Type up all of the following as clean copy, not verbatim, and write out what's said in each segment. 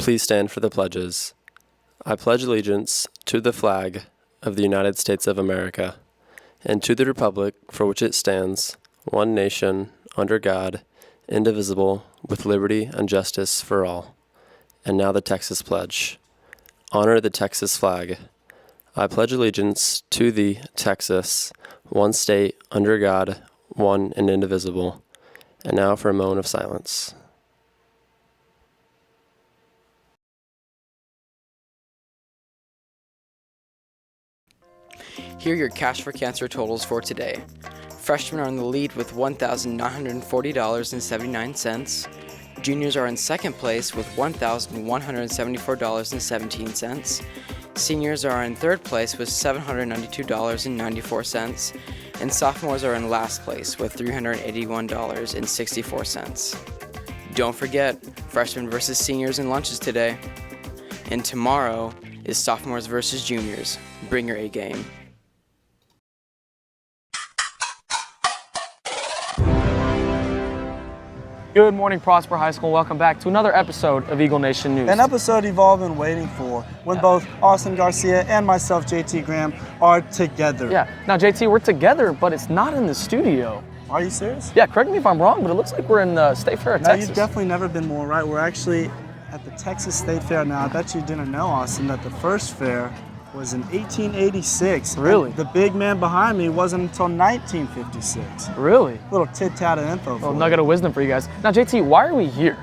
Please stand for the pledges. I pledge allegiance to the flag of the United States of America and to the republic for which it stands, one nation, under God, indivisible, with liberty and justice for all. And now the Texas Pledge. Honor the Texas flag. I pledge allegiance to the Texas, one state, under God, one and indivisible. And now for a moment of silence. Here are your Cash for Cancer totals for today. Freshmen are in the lead with $1,940.79. Juniors are in second place with $1,174.17. Seniors are in third place with $792.94. And sophomores are in last place with $381.64. Don't forget, freshmen versus seniors in lunches today. And tomorrow is sophomores versus juniors. Bring your A game. Good morning, Prosper High School. Welcome back to another episode of Eagle Nation News. An episode you've all been waiting for, when both Austin Garcia and myself, JT Graham, are together. Yeah. Now, JT, we're together, but it's not in the studio. Are you serious? Yeah, correct me if I'm wrong, but it looks like we're in the State Fair of Texas. You've definitely never been more right. We're actually at the Texas State Fair. Now, I bet you didn't know, Austin, that the first fair was in 1886. Really? And the big man behind me wasn't until 1956. Really? Little tit-tat of info for Well, nugget of wisdom for you guys. Now, JT, why are we here?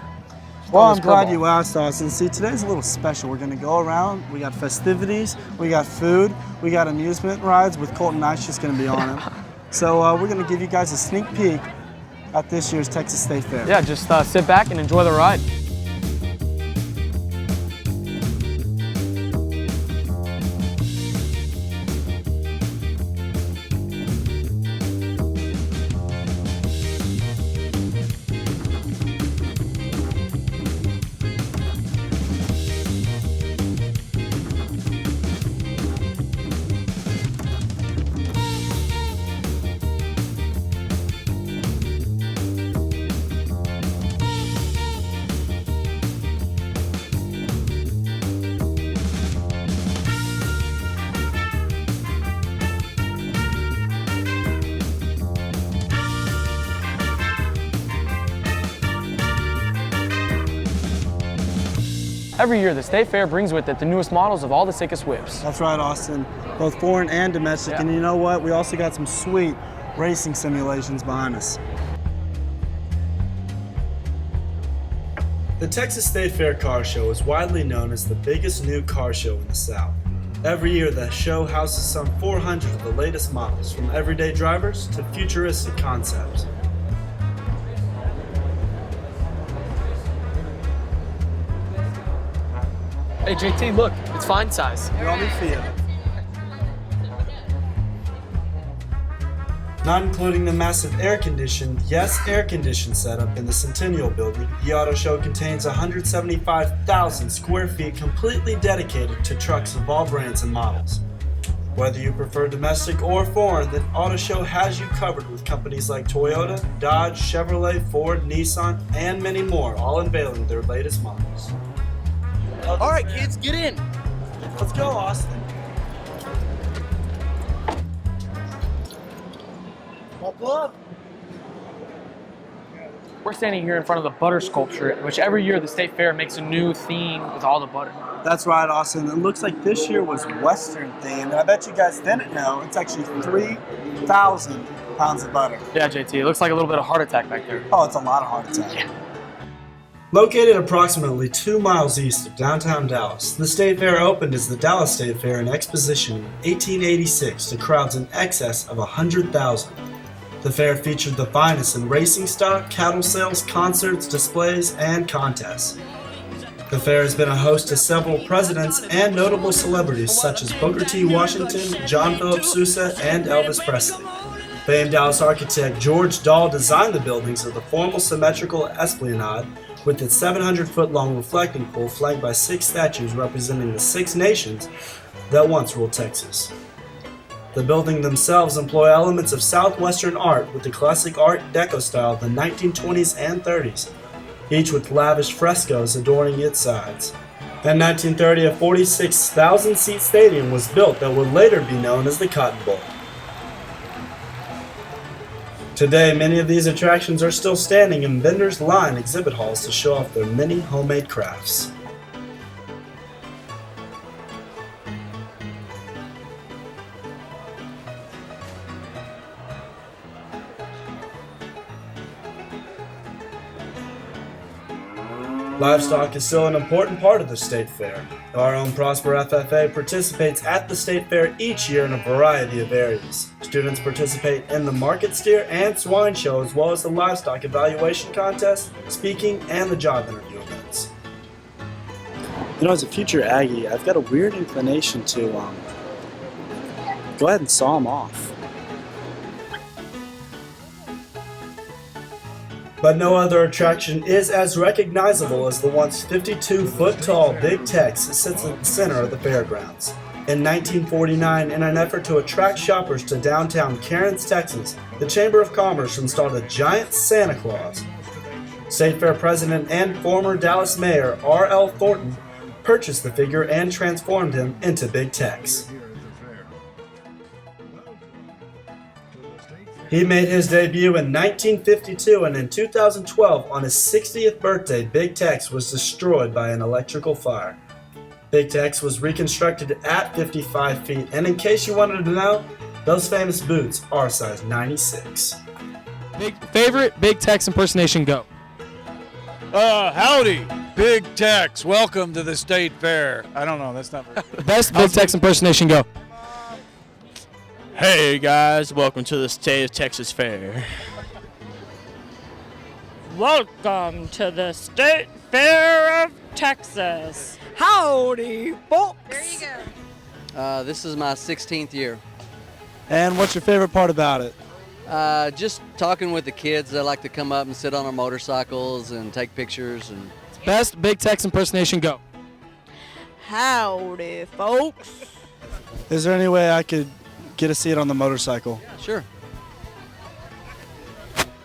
Well, I'm glad you asked, Austin. See, today's a little special. We're going to go around. We got festivities. We got food. We got amusement rides with Colton Neisius going to be on it. So we're going to give you guys a sneak peek at this year's Texas State Fair. Yeah, just sit back and enjoy the ride. Every year, the State Fair brings with it the newest models of all the sickest whips. That's right, Austin. Both foreign and domestic. Yeah. And you know what? We also got some sweet racing simulations behind us. The Texas State Fair Car Show is widely known as the biggest new car show in the South. Every year, the show houses some 400 of the latest models, from everyday drivers to futuristic concepts. Hey, JT, look, it's fine size. Let me feel. Not including the massive air-conditioned setup in the Centennial Building, the auto show contains 175,000 square feet completely dedicated to trucks of all brands and models. Whether you prefer domestic or foreign, the auto show has you covered with companies like Toyota, Dodge, Chevrolet, Ford, Nissan, and many more, all unveiling their latest models. All right, kids, get in. Let's go, Austin. Buckle up. We're standing here in front of the butter sculpture, which every year the State Fair makes a new theme with all the butter. That's right, Austin. It looks like this year was Western themed. And I bet you guys didn't know, it's actually 3,000 pounds of butter. Yeah, JT, it looks like a little bit of heart attack back there. Oh, it's a lot of heart attack. Yeah. Located approximately 2 miles east of downtown Dallas, the State Fair opened as the Dallas State Fair and Exposition in 1886 to crowds in excess of 100,000. The fair featured the finest in racing stock, cattle sales, concerts, displays, and contests. The fair has been a host to several presidents and notable celebrities such as Booker T. Washington, John Philip Sousa, and Elvis Presley. Famed Dallas architect George Dahl designed the buildings of the formal symmetrical esplanade with its 700-foot-long reflecting pool flanked by 6 statues representing the 6 nations that once ruled Texas. The buildings themselves employ elements of Southwestern art with the classic Art Deco style of the 1920s and 30s, each with lavish frescoes adorning its sides. In 1930, a 46,000-seat stadium was built that would later be known as the Cotton Bowl. Today, many of these attractions are still standing and vendors line exhibit halls to show off their many homemade crafts. Livestock is still an important part of the State Fair. Our own Prosper FFA participates at the State Fair each year in a variety of areas. Students participate in the market steer and swine show, as well as the livestock evaluation contest, speaking, and the job interview events. You know, as a future Aggie, I've got a weird inclination to go ahead and saw them off. But no other attraction is as recognizable as the once 52-foot-tall Big Tex that sits at the center of the fairgrounds. In 1949, in an effort to attract shoppers to downtown Cairns, Texas, the Chamber of Commerce installed a giant Santa Claus. State Fair president and former Dallas mayor R.L. Thornton purchased the figure and transformed him into Big Tex. He made his debut in 1952, and in 2012, on his 60th birthday, Big Tex was destroyed by an electrical fire. Big Tex was reconstructed at 55 feet, and in case you wanted to know, those famous boots are size 96. Favorite Big Tex impersonation, go. Howdy, Big Tex. Welcome to the State Fair. I don't know, that's not very Best Big Tex impersonation, go. Hey guys, welcome to the State of Texas Fair. Welcome to the State Fair of Texas. Howdy, folks. There you go. This is my 16th year. And what's your favorite part about it? Just talking with the kids. They like to come up and sit on our motorcycles and take pictures. And Best Big Tex impersonation, go. Howdy, folks. Is there any way I could get a seat on the motorcycle? Sure.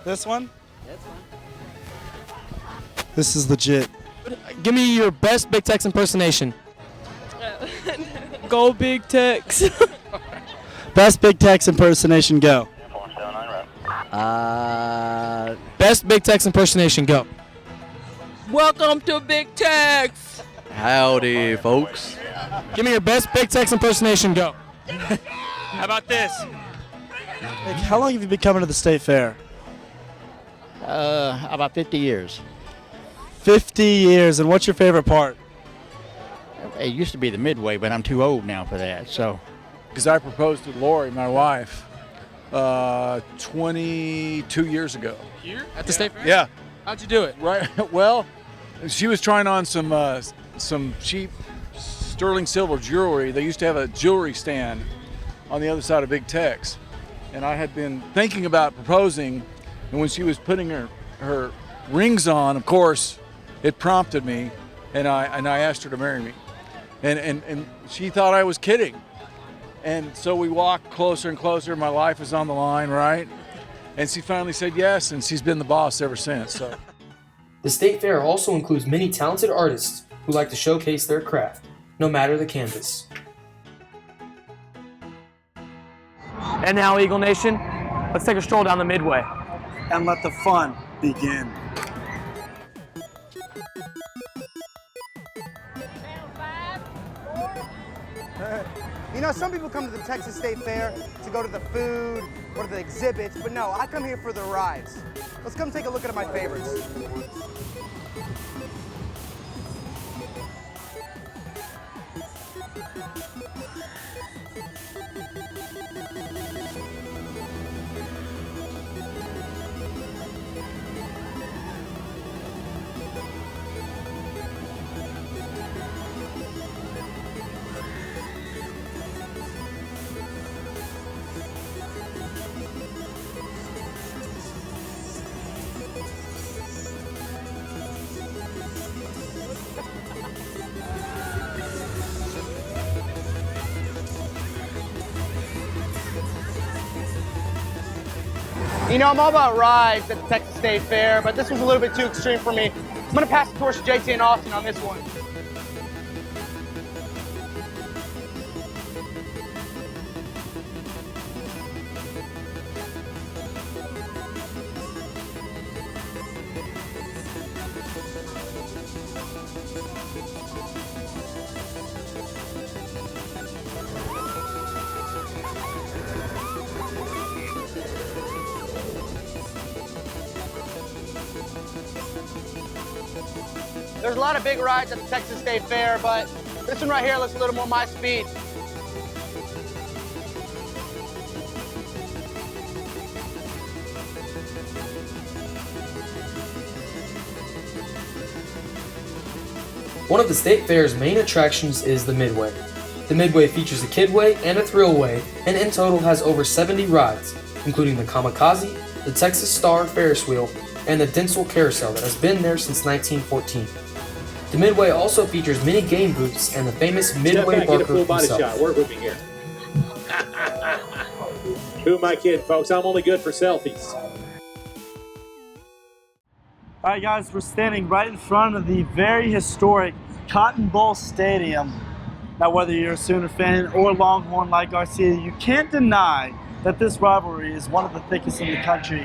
This one? That's fine. This is legit. Give me your best Big Tex impersonation. Go Big Tex. Best Big Tex impersonation, go. Best Big Tex impersonation, go. Welcome to Big Tex. Howdy, folks. Give me your best Big Tex impersonation, go. How about this? Like, how long have you been coming to the State Fair? About 50 years. 50 years, and what's your favorite part? It used to be the midway, but I'm too old now for that, so. because I proposed to Lori, my wife, 22 years ago. Here at the State Fair? Yeah. How'd you do it? Right. Well, she was trying on some cheap sterling silver jewelry. They used to have a jewelry stand on the other side of Big Tex, and I had been thinking about proposing. And when she was putting her rings on, of course, it prompted me, and I asked her to marry me, and she thought I was kidding. And so we walked closer and closer. My life was on the line, right? And she finally said yes, and she's been the boss ever since. So. The State Fair also includes many talented artists who like to showcase their craft, no matter the canvas. And now, Eagle Nation, let's take a stroll down the Midway. And let the fun begin. You know, some people come to the Texas State Fair to go to the food or to the exhibits, but no, I come here for the rides. Let's come take a look at my favorites. You know, I'm all about rides at the Texas State Fair, but this was a little bit too extreme for me. I'm gonna pass the torch to JT and Austin on this one. There's a lot of big rides at the Texas State Fair, but this one right here looks a little more my speed. One of the State Fair's main attractions is the Midway. The Midway features a Kidway and a Thrillway, and in total has over 70 rides, including the Kamikaze, the Texas Star Ferris wheel, and the Denzel Carousel that has been there since 1914. The Midway also features many game booths and the famous Midway barker himself. Work with me here. Who am I kidding, folks? I'm only good for selfies. All right, guys, we're standing right in front of the very historic Cotton Bowl Stadium. Now, whether you're a Sooner fan or Longhorn like Garcia, you can't deny that this rivalry is one of the thickest in the country.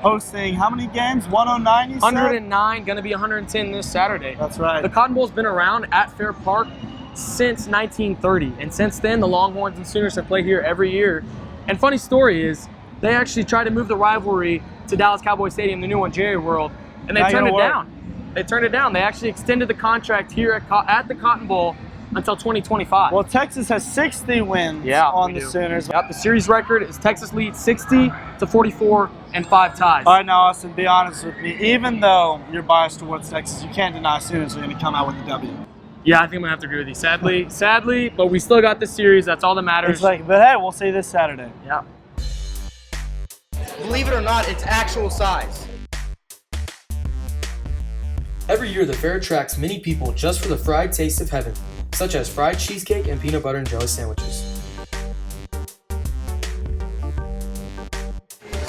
Hosting how many games? 109, you said? 109, gonna be 110 this Saturday. That's right. The Cotton Bowl's been around at Fair Park since 1930, and since then the Longhorns and Sooners have played here every year. And funny story is, they actually tried to move the rivalry to Dallas Cowboy Stadium, the new one, Jerry World, and they turned it down. They turned it down. They actually extended the contract here at the Cotton Bowl until 2025. Well, Texas has 60 wins on the Sooners. Yep, the series record is Texas leads 60 to 44 and 5 ties. All right, now, Austin, be honest with me. Even though you're biased towards Texas, you can't deny Sooners are going to come out with a W. Yeah, I think I'm going to have to agree with you. Sadly, but we still got this series. That's all that matters. But hey, we'll see this Saturday. Yeah. Believe it or not, it's actual size. Every year, the fair attracts many people just for the fried taste of heaven, such as fried cheesecake and peanut butter and jelly sandwiches.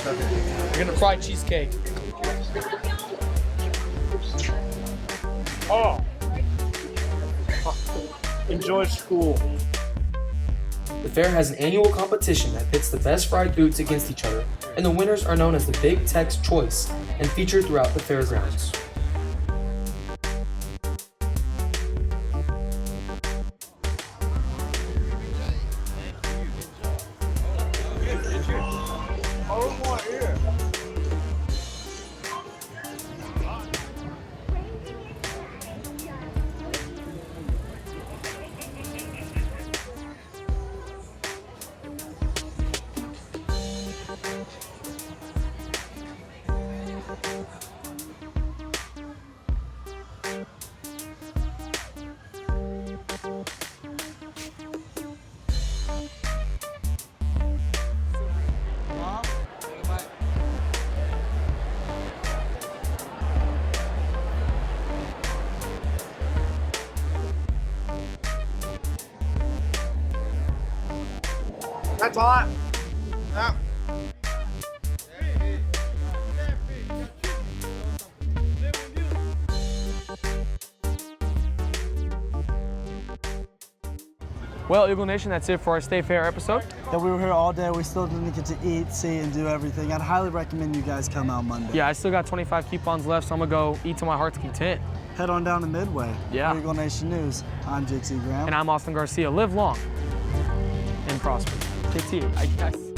We're gonna fry cheesecake. Oh. Enjoy school. The fair has an annual competition that pits the best fried foods against each other, and the winners are known as the Big Tex Choice and featured throughout the fairgrounds. That's hot. Yeah. Well, Eagle Nation, that's it for our State Fair episode. Yeah, we were here all day. We still didn't get to eat, see, and do everything. I'd highly recommend you guys come out Monday. Yeah, I still got 25 coupons left, so I'm gonna go eat to my heart's content. Head on down to Midway. Yeah. For Eagle Nation News. I'm JT Graham. And I'm Austin Garcia. Live long and prosper. JT, I guess.